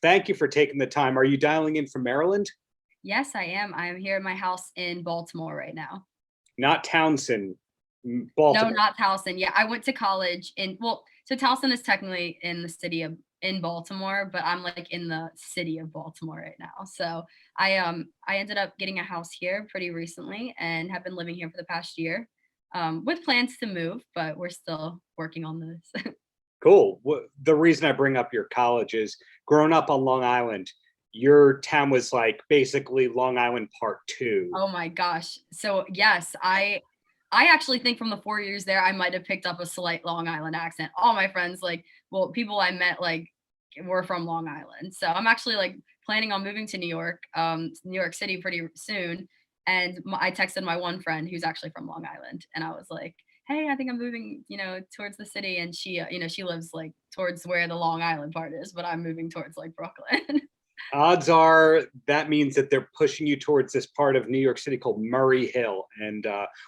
thank you for taking the time. Are you dialing in from Maryland? Yes, I am. I am here at my house in Baltimore right now. Not Townsend, No, Baltimore. not Towson. Yeah, I went to college in well, so Towson is technically in the city of in Baltimore, but I'm like in the city of Baltimore right now. So I ended up getting a house here pretty recently and have been living here for the past year. With plans to move, but we're still working on this. Cool. The reason I bring up your college is growing up on Long Island, your town was like basically Long Island Part Two. Oh my gosh. So yes, I actually think from the 4 years there, I might have picked up a slight Long Island accent. All my friends, like, well, people I met, like, were from Long Island. So I'm actually like planning on moving to New York City pretty soon. And I texted my one friend who's actually from Long Island, and I was like, "Hey, I think I'm moving, towards the city." And she, she lives like towards where the Long Island part is, but I'm moving towards like Brooklyn. Odds are that means that they're pushing you towards this part of New York City called Murray Hill, and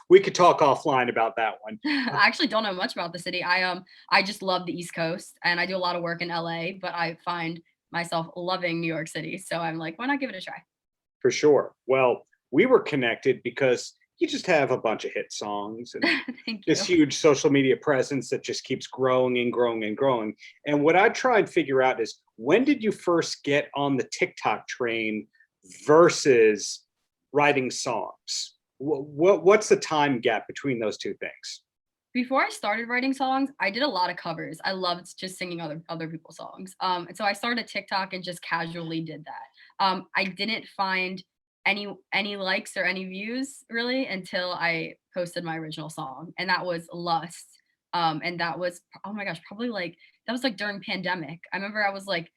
we could talk offline about that one. I actually don't know much about the city. I just love the East Coast and I do a lot of work in LA, but I find myself loving New York City. So I'm like, why not give it a try? For sure. Well, we were connected because you just have a bunch of hit songs and Thank this you. huge social media presence that just keeps growing and growing and growing. And what I try and figure out is when did you first get on the TikTok train versus writing songs? What's the time gap between those two things? Before I started writing songs, I did a lot of covers. I loved just singing other people's songs. And so I started TikTok and just casually did that. I didn't find any likes or any views really until I posted my original song, and that was Lust. And that was, oh my gosh, probably like that was like during pandemic. I remember I was like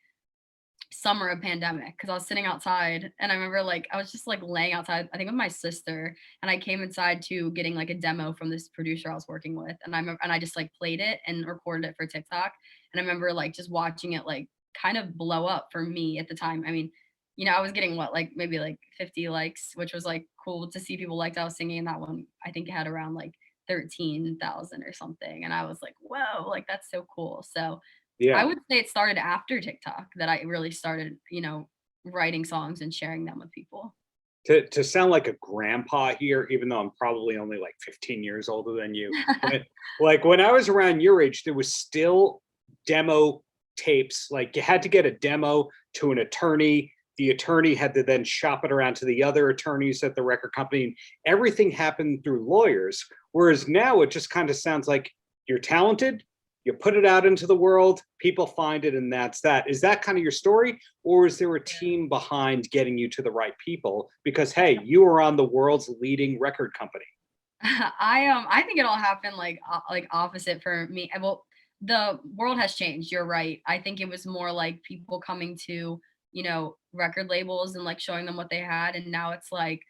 summer of pandemic because I was sitting outside and I remember like I was just like laying outside, I think with my sister, and I came inside to getting like a demo from this producer I was working with, and I just like played it and recorded it for TikTok, and I remember like just watching it like kind of blow up for me at the time. I mean, I was getting what like maybe like 50 likes, which was like cool to see people liked I was singing. And that one I think it had around like 13,000 or something, and I was like, whoa, like that's so cool. So I Yeah. would say it started after TikTok that I really started, writing songs and sharing them with people. To sound like a grandpa here, even though I'm probably only like 15 years older than you, but like when I was around your age, there was still demo tapes. Like you had to get a demo to an attorney. The attorney had to then shop it around to the other attorneys at the record company. And everything happened through lawyers. Whereas now it just kind of sounds like you're talented, you put it out into the world, people find it, and that's that. Is that kind of your story? Or is there a team behind getting you to the right people? Because hey, you are on the world's leading record company. I think it all happened like opposite for me. Well, the world has changed. You're right. I think it was more like people coming to, record labels and like showing them what they had, and now it's like,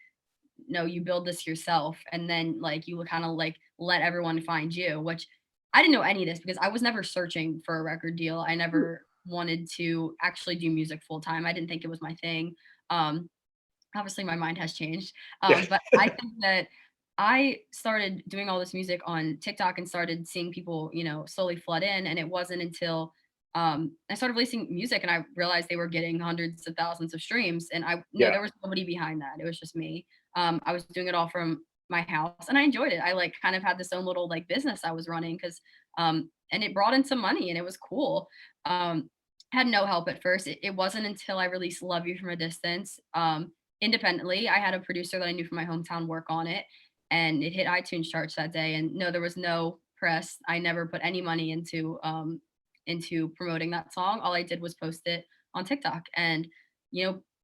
no, you build this yourself, and then like you kind of like let everyone find you, which I didn't know any of this because I was never searching for a record deal. I never wanted to actually do music full time. I didn't think it was my thing. Um, Obviously my mind has changed. Yeah. But I think that I started doing all this music on TikTok and started seeing people, slowly flood in. And it wasn't until I started releasing music and I realized they were getting hundreds of thousands of streams. And Yeah. there was nobody behind that. It was just me. I was doing it all from my house and I enjoyed it. I like kind of had this own little like business I was running because, and it brought in some money and it was cool. Had no help at first. It wasn't until I released Love You from a Distance. Independently. I had a producer that I knew from my hometown work on it, and it hit iTunes charts that day. And no, there was no press. I never put any money into promoting that song. All I did was post it on TikTok, and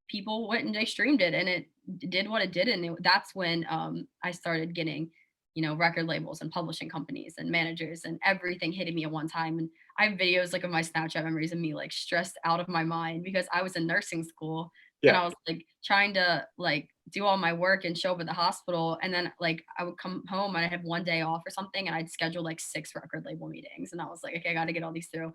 people went and they streamed it, and it did what it did. And that's when I started getting record labels and publishing companies and managers and everything hitting me at one time. And I have videos like of my Snapchat memories of me like stressed out of my mind because I was in nursing school and Yeah. I was like trying to like do all my work and show up at the hospital. And then like I would come home and I'd have one day off or something and I'd schedule like 6 record label meetings. And I was like, okay, I got to get all these through.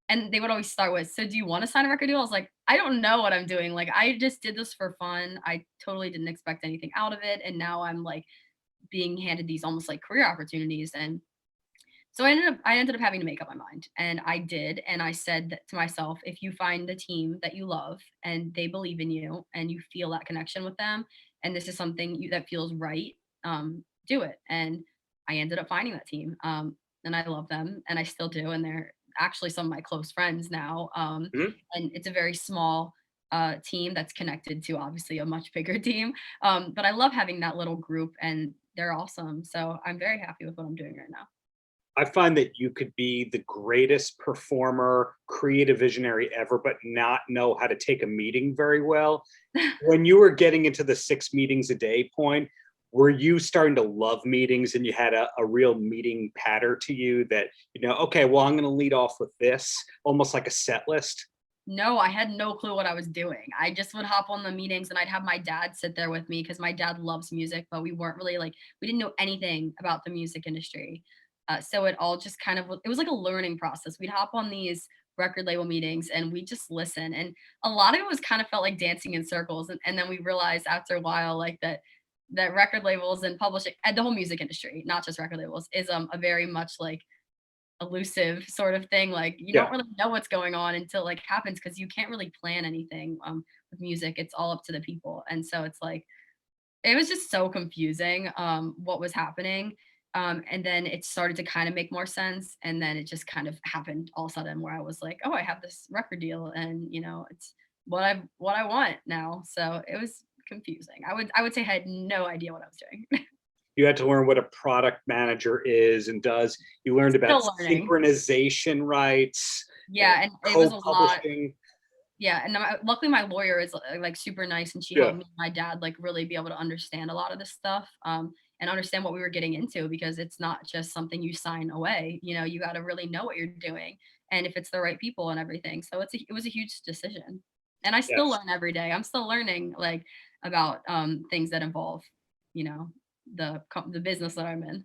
And they would always start with, so do you want to sign a record deal? I was like, I don't know what I'm doing. Like, I just did this for fun. I totally didn't expect anything out of it. And now I'm like being handed these almost like career opportunities. And So I ended up having to make up my mind, and I did, and I said that to myself, if you find the team that you love and they believe in you and you feel that connection with them, and this is something that feels right, do it. And I ended up finding that team, and I love them, and I still do, and they're actually some of my close friends now. Mhm. And it's a very small team that's connected to obviously a much bigger team. But I love having that little group, and they're awesome. So I'm very happy with what I'm doing right now. I find that you could be the greatest performer, creative visionary ever, but not know how to take a meeting very well. When you were getting into the 6 meetings a day point, were you starting to love meetings and you had a real meeting pattern to you that, okay, well, I'm going to lead off with this, almost like a set list? No, I had no clue what I was doing. I just would hop on the meetings and I'd have my dad sit there with me because my dad loves music, but we weren't really like, we didn't know anything about the music industry. So it all just kind of, it was like a learning process. We'd hop on these record label meetings and we just listen. And a lot of it was kind of felt like dancing in circles. And then we realized after a while, like that record labels and publishing and the whole music industry, not just record labels, is a very much like elusive sort of thing. Like you don't Yeah. really know what's going on until like happens because you can't really plan anything with music. It's all up to the people. And so it's like it was just so confusing what was happening. And then it started to kind of make more sense. And then it just kind of happened all of a sudden where I was like, oh, I have this record deal and it's what I want now. So it was confusing. I would say I had no idea what I was doing. You had to learn what a product manager is and does. You learned about Still learning. synchronization rights and Yeah, and it was a lot. co-publishing. Yeah, and luckily my lawyer is, like, super nice, and she Yeah. helped me and my dad, like, really be able to understand a lot of this stuff, and understand what we were getting into because it's not just something you sign away, you gotta really know what you're doing and if it's the right people and everything, so it was a huge decision, and I still Yes. learn every day. I'm still learning, like, about, things that involve, you know, the business that I'm in.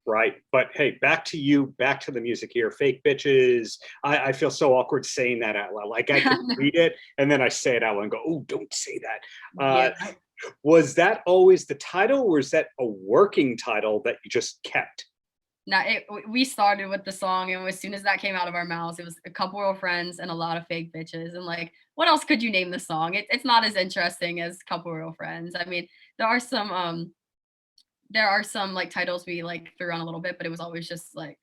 Right. But hey, back to you, back to the music here. Fake bitches. I feel so awkward saying that out loud. Like I can read it and then I say it out loud and go, oh, don't say that. Yeah. Was that always the title or is that a working title that you just kept? Now we started with the song, and as soon as that came out of our mouths, it was a couple real friends and a lot of fake bitches. And like, what else could you name the song? It's not as interesting as couple real friends. I mean, there are some like titles we like threw on a little bit, but it was always just like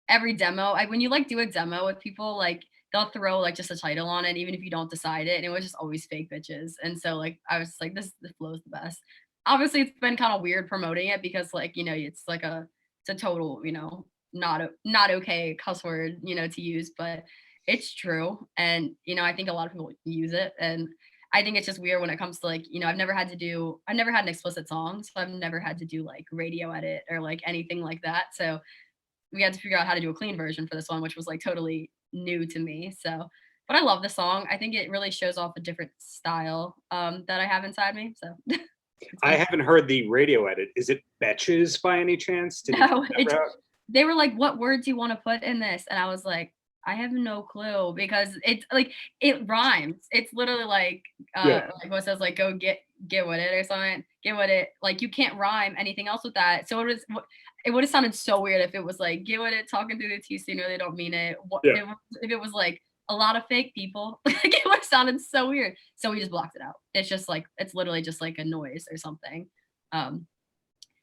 every demo. When you like do a demo with people, like they'll throw like just a title on it, even if you don't decide it. And it was just always fake bitches. And so like I was like, this flows the best. Obviously, it's been kind of weird promoting it because like it's like it's a total not okay cuss word to use, but it's true. And I think a lot of people use it, and I think it's just weird when it comes to like, I've never had an explicit song, so I've never had to do like radio edit or like anything like that. So we had to figure out how to do a clean version for this one, which was like totally new to me. So, but I love the song. I think it really shows off a different style that I have inside me. So it's I fun. haven't heard the radio edit. Is it Betches by any chance? Did he go No, that route? they were like, "What words do you want to put in this?" And I was like, "I have no clue because it's like it rhymes. It's literally Yeah. like what says like go get with it or something. Get with it. Like you can't rhyme anything else with that. So it would have sounded so weird if it was like get with it, talking through the T C, no, they don't mean it. Yeah. If it was like a lot of fake people, like it would have sounded so weird. So we just blocked it out. It's just like it's literally just like a noise or something. Um,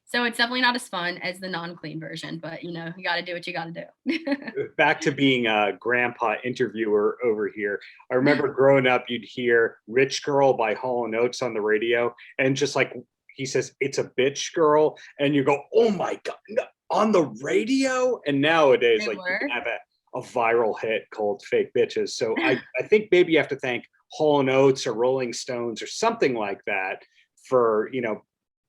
so it's definitely not as fun as the non-clean version, but you got to do what you got to do. Back to being a grandpa interviewer over here. I remember growing up, you'd hear Rich Girl by Hall and Oates on the radio. And just like he says, it's a bitch girl. And you go, oh my God, no, on the radio? And nowadays, They like you can were. have a viral hit called Fake Bitches. So I think maybe you have to thank Hall and Oates or Rolling Stones or something like that for,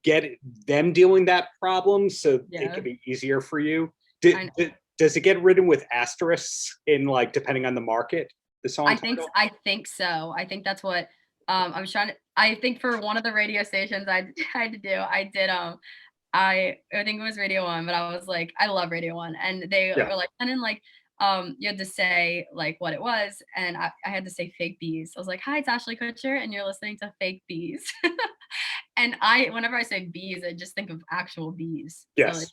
get them dealing that problem so it Yeah, could be easier for you. I Does it get written with asterisks in like depending on the market, the song title? I think so. I think that's what I was trying to. I think for one of the radio stations I tried to do, I did I think it was Radio One, but I was like, I love Radio One, and they Yeah. were like, and then like you had to say like what it was, and I had to say fake bees. I was like, hi, it's Ashley Kutcher, and you're listening to Fake Bees. And whenever I say bees, I just think of actual bees. So Yes.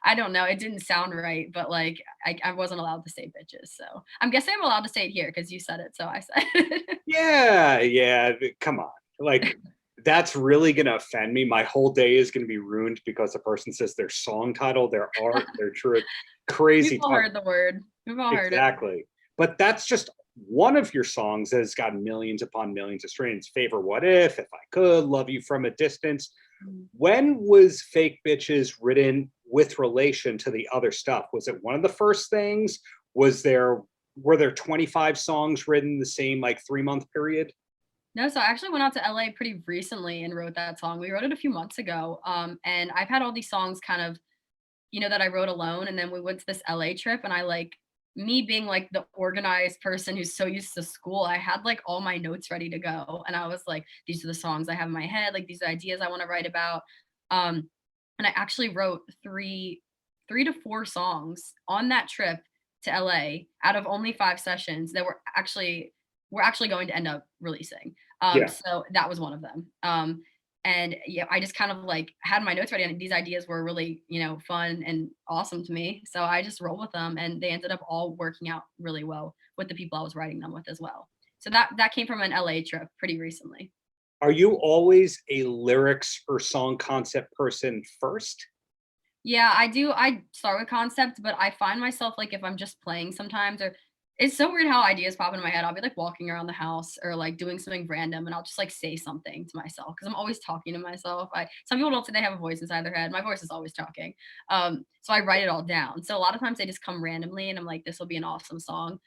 I don't know. It didn't sound right, but like I wasn't allowed to say bitches. So I'm guessing I'm allowed to say it here because you said it. So I said it. Yeah, yeah. Come on. Like, that's really gonna offend me. My whole day is gonna be ruined because the person says their song title, their art, their truth. We've Crazy all talk. heard the word. We've all heard it. Exactly. But that's just one of your songs that has got millions upon millions of streams. Favor What If I Could, Love You From a Distance. Mm. When was Fake Bitches written with relation to the other stuff? Was it one of the first things? Were there 25 songs written the same like 3 month period? No, so I actually went out to LA pretty recently and wrote that song. We wrote it a few months ago. And I've had all these songs kind of, that I wrote alone. And then we went to this LA trip and I like me being like the organized person who's so used to school, I had like all my notes ready to go. And I was like, these are the songs I have in my head, like these are ideas I want to write about. Um, and I actually wrote three to four songs on that trip to LA out of only 5 sessions that we're actually going to end up releasing. Yeah. So that was one of them. And yeah, I just kind of like had my notes ready, and these ideas were really, fun and awesome to me. So I just rolled with them, and they ended up all working out really well with the people I was writing them with as well. So that came from an LA trip pretty recently. Are you always a lyrics or song concept person first? Yeah, I do. I start with concept, but I find myself like if I'm just playing sometimes, or it's so weird how ideas pop into my head. I'll be like walking around the house or like doing something random, and I'll just like say something to myself because I'm always talking to myself. Some people don't say they have a voice inside their head. My voice is always talking. So I write it all down. So a lot of times they just come randomly, and I'm like, this will be an awesome song.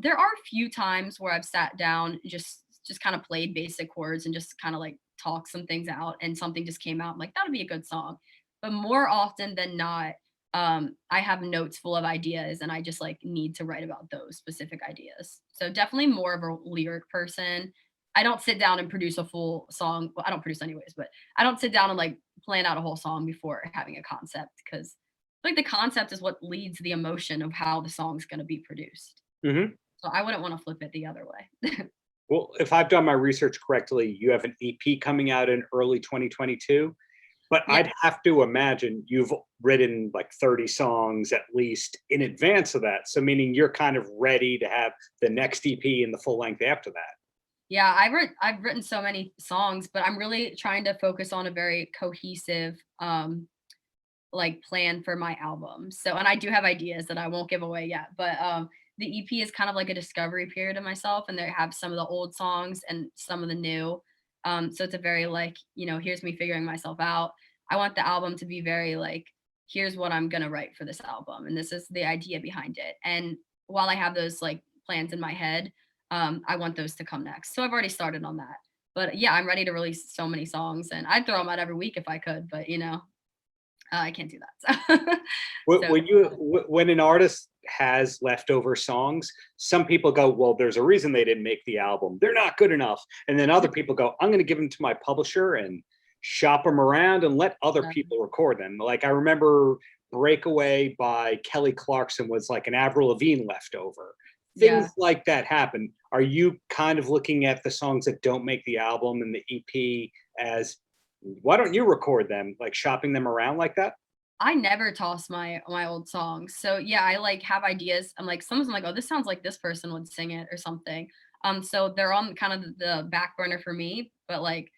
There are a few times where I've sat down and just kind of played basic chords and just kind of like talked some things out, and something just came out. I'm like, that'll be a good song. But more often than not, I have notes full of ideas and I just like need to write about those specific ideas. So definitely more of a lyric person. I don't sit down and produce a full song. Well, I don't produce anyways, but I don't sit down and like plan out a whole song before having a concept because like the concept is what leads the emotion of how the song's going to be produced. Hmm. So I wouldn't want to flip it the other way. Well, if I've done my research correctly, you have an EP coming out in early 2022. But Yeah. I'd have to imagine you've written like 30 songs at least in advance of that. So meaning you're kind of ready to have the next EP and the full length after that. Yeah, I've written so many songs, but I'm really trying to focus on a very cohesive like plan for my album. So and I do have ideas that I won't give away yet, but the EP is kind of like a discovery period of myself, and they have some of the old songs and some of the new. So it's a very like, here's me figuring myself out. I want the album to be very like, here's what I'm gonna write for this album, and this is the idea behind it. And while I have those like plans in my head, I want those to come next. So I've already started on that. But yeah, I'm ready to release so many songs, and I'd throw them out every week if I could. But I can't do that. So, When an artist has leftover songs, some people go, "Well, there's a reason they didn't make the album. They're not good enough." And then other people go, "I'm going to give them to my publisher and shop them around and let other so, people record them." Like I remember "Breakaway" by Kelly Clarkson was like an Avril Lavigne leftover. yeah. Things like that happen. Are you kind of looking at the songs that don't make the album and the EP as why don't you record them, like shopping them around like that? I never toss my old songs. So yeah, I like have ideas. I'm like, some of them like, oh, this sounds like this person would sing it or something. So they're on kind of the back burner for me, but like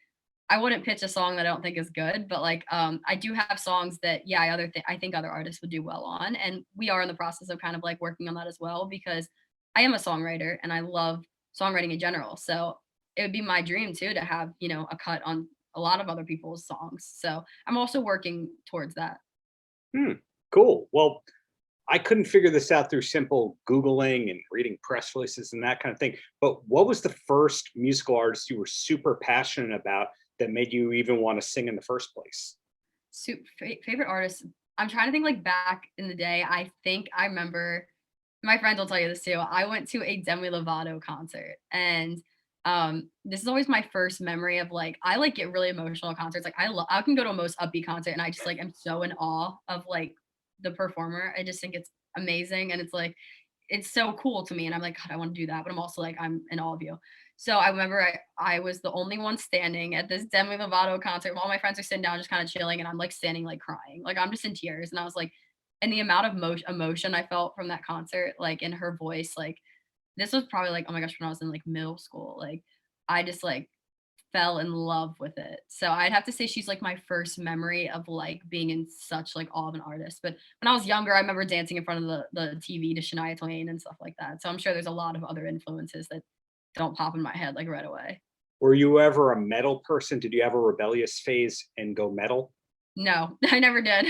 I wouldn't pitch a song that I don't think is good, but like I do have songs that yeah, I think other artists would do well on. And we are in the process of kind of like working on that as well because I am a songwriter and I love songwriting in general. So it would be my dream too to have, a cut on a lot of other people's songs. So I'm also working towards that. Hmm, cool. Well, I couldn't figure this out through simple Googling and reading press releases and that kind of thing. But what was the first musical artist you were super passionate about that made you even want to sing in the first place? Favorite artist. I'm trying to think like back in the day. I think I remember my friends will tell you this too. I went to a Demi Lovato concert, and this is always my first memory of like I like get really emotional at concerts. Like I can go to a most upbeat concert and I just like am so in awe of like the performer. I just think it's amazing, and it's like it's so cool to me, and I'm like, God, I want to do that, but I'm also like I'm in awe of you. So I remember I was the only one standing at this Demi Lovato concert. All my friends are sitting down, just kind of chilling, and I'm like standing, like crying, like I'm just in tears. And I was like, and the amount of emotion I felt from that concert, like in her voice, like this was probably like, oh my gosh, when I was in like middle school, like I just like fell in love with it. So I'd have to say she's like my first memory of like being in such like awe of an artist. But when I was younger, I remember dancing in front of the TV to Shania Twain and stuff like that. So I'm sure there's a lot of other influences that don't pop in my head like right away. Were you ever a metal person? Did you have a rebellious phase and go metal? No, I never did.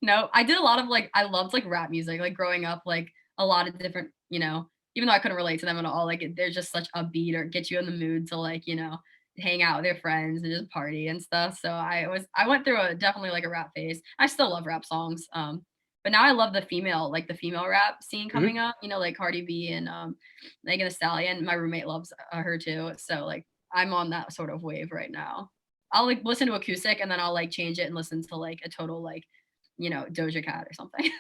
No, I did a lot of like I loved like rap music, like growing up, like a lot of different, even though I couldn't relate to them at all, like they're just such a beat or get you in the mood to like, hang out with your friends and just party and stuff. So I went through a definitely like a rap phase. I still love rap songs. But now I love the female rap scene Mhm. coming up, like Cardi B and Megan Thee Stallion. My roommate loves her too. So like I'm on that sort of wave right now. I'll like listen to acoustic and then I'll like change it and listen to like a total like, Doja Cat or something.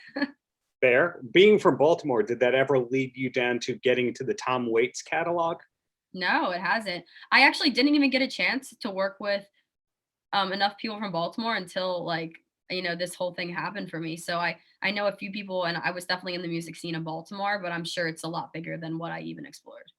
Fair. Being from Baltimore, did that ever lead you down to getting into the Tom Waits catalog? No, it hasn't. I actually didn't even get a chance to work with enough people from Baltimore until like, this whole thing happened for me. So I know a few people and I was definitely in the music scene of Baltimore, but I'm sure it's a lot bigger than what I even explored.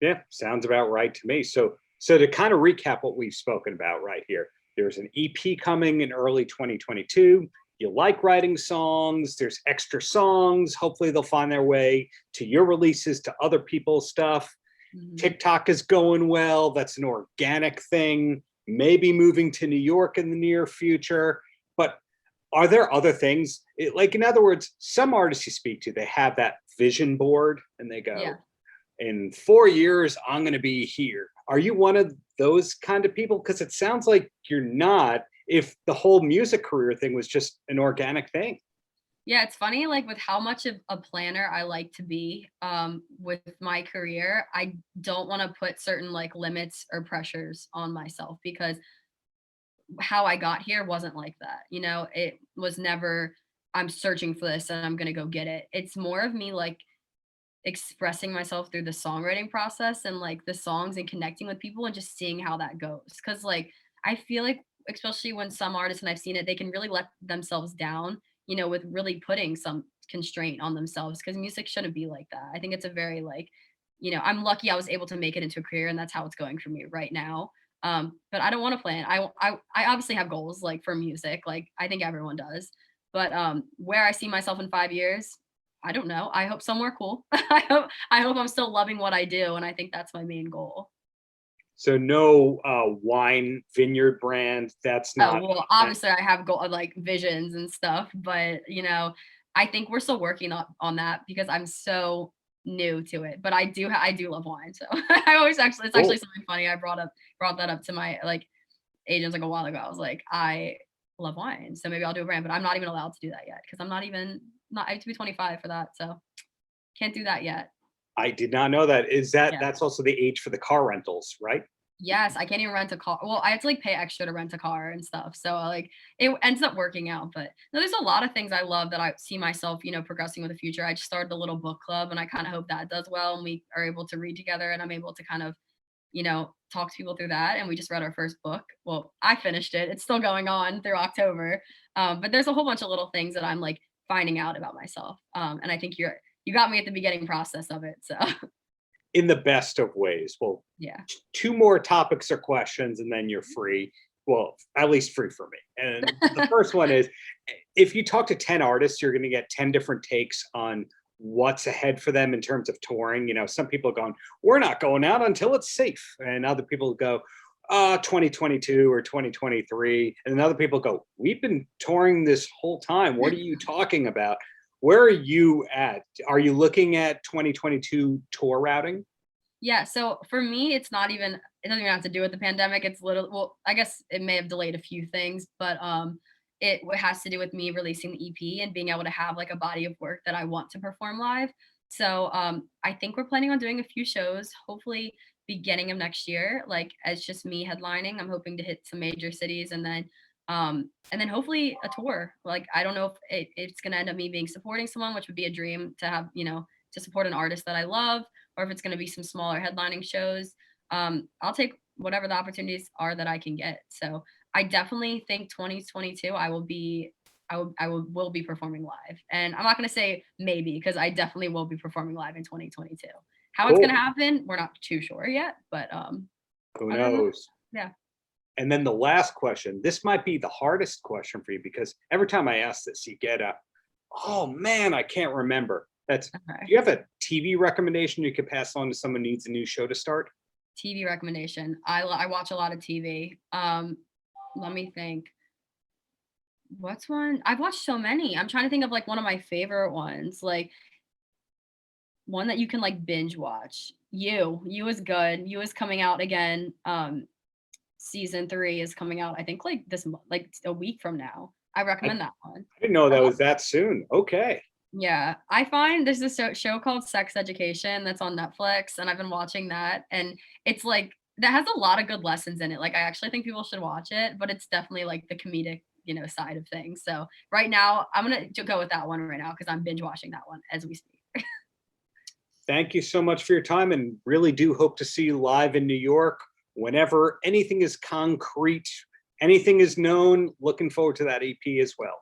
Yeah, sounds about right to me. So to kind of recap what we've spoken about right here, there's an EP coming in early 2022. You like writing songs, there's extra songs. Hopefully they'll find their way to your releases, to other people's stuff. Mhm. TikTok is going well. That's an organic thing. Maybe moving to New York in the near future. But are there other things? Like, in other words, some artists you speak to, they have that vision board and they Yeah. go, in 4 years, I'm going to be here. Are you one of those kind of people? Because it sounds like you're not, if the whole music career thing was just an organic thing. Yeah, it's funny, like with how much of a planner I like to be with my career, I don't want to put certain like limits or pressures on myself because how I got here wasn't like that. It was never, I'm searching for this and I'm going to go get it. It's more of me like expressing myself through the songwriting process and like the songs and connecting with people and just seeing how that goes. Cause like I feel like, especially when some artists, and I've seen it, they can really let themselves down, with really putting some constraint on themselves because music shouldn't be like that. I think it's a very like, I'm lucky I was able to make it into a career and that's how it's going for me right now. But I don't want to plan. I obviously have goals like for music, like I think everyone does. But where I see myself in 5 years, I don't know. I hope somewhere cool. I hope I'm still loving what I do, and I think that's my main goal. So no wine vineyard brand. That's Oh, not well, obviously I have goal like visions and stuff, but I think we're still working on that because I'm so new to it. But I do love wine. So I always actually it's actually cool. something funny. I brought that up to my like agents like a while ago. I was like, I love wine. So maybe I'll do a brand, but I'm not even allowed to do that yet because I'm not even not I have to be 25 for that. So can't do that yet. I did not know that. Is that Yeah. that's also the age for the car rentals, right? Yes, I can't even rent a car. Well, I have to like pay extra to rent a car and stuff. So like it ends up working out. But no, there's a lot of things I love that I see myself, progressing with the future. I just started a little book club and I kind of hope that does well and we are able to read together and I'm able to kind of, talk to people through that. And we just read our first book. Well, I finished it. It's still going on through October. But there's a whole bunch of little things that I'm like finding out about myself. And I think you got me at the beginning process of it. So In the best of ways. Well, yeah. two more topics or questions, and then you're free. Well, at least free for me. And the first one is, if you talk to 10 artists, you're going to get 10 different takes on what's ahead for them in terms of touring. Some people are going, we're not going out until it's safe. And other people go, 2022 or 2023. And then other people go, we've been touring this whole time. What are you talking about? Where are you at? Are you looking at 2022 tour routing? Yeah, so for me, it doesn't even have to do with the pandemic. It's literally, well, I guess it may have delayed a few things, but has to do with me releasing the EP and being able to have like a body of work that I want to perform live. So I think we're planning on doing a few shows, hopefully beginning of next year, like as just me headlining. I'm hoping to hit some major cities and then hopefully a tour. Like I don't know if it's gonna end up me being supporting someone, which would be a dream to have, to support an artist that I love, or if it's going to be some smaller headlining shows, I'll take whatever the opportunities are that I can get. So I definitely think 2022 will be performing live. And I'm not going to say maybe, because I definitely will be performing live in 2022. How it's going to Cool. happen, we're not too sure yet, but Who other than knows? yeah. And then the last question, this might be the hardest question for you because every time I ask this, you get a, oh man, I can't remember. That's, do Okay. you have a TV recommendation you could pass on to someone who needs a new show to start? TV recommendation. I watch a lot of TV. Let me think. What's one? I've watched so many. I'm trying to think of like one of my favorite ones, like one that you can like binge watch. You is good. You is coming out again. Season 3 is coming out, I think like like a week from now. I I, recommend that one. I didn't know I that love was that soon. Okay. Yeah, I find there's this show called Sex Education that's on Netflix, and I've been watching that, and it's like that has a lot of good lessons in it. Like I actually think people should watch it, but it's definitely like the comedic, side of things. So right now, I'm gonna go with that one right now because I'm binge watching that one as we speak. Thank you so much for your time and really do hope to see you live in New York whenever anything is concrete, anything is known. Looking forward to that EP as well.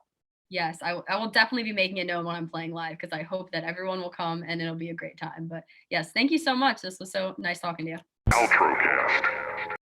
Yes, I will definitely be making it known when I'm playing live because I hope that everyone will come and it'll be a great time. But yes, thank you so much. This was so nice talking to you. Paltrocast.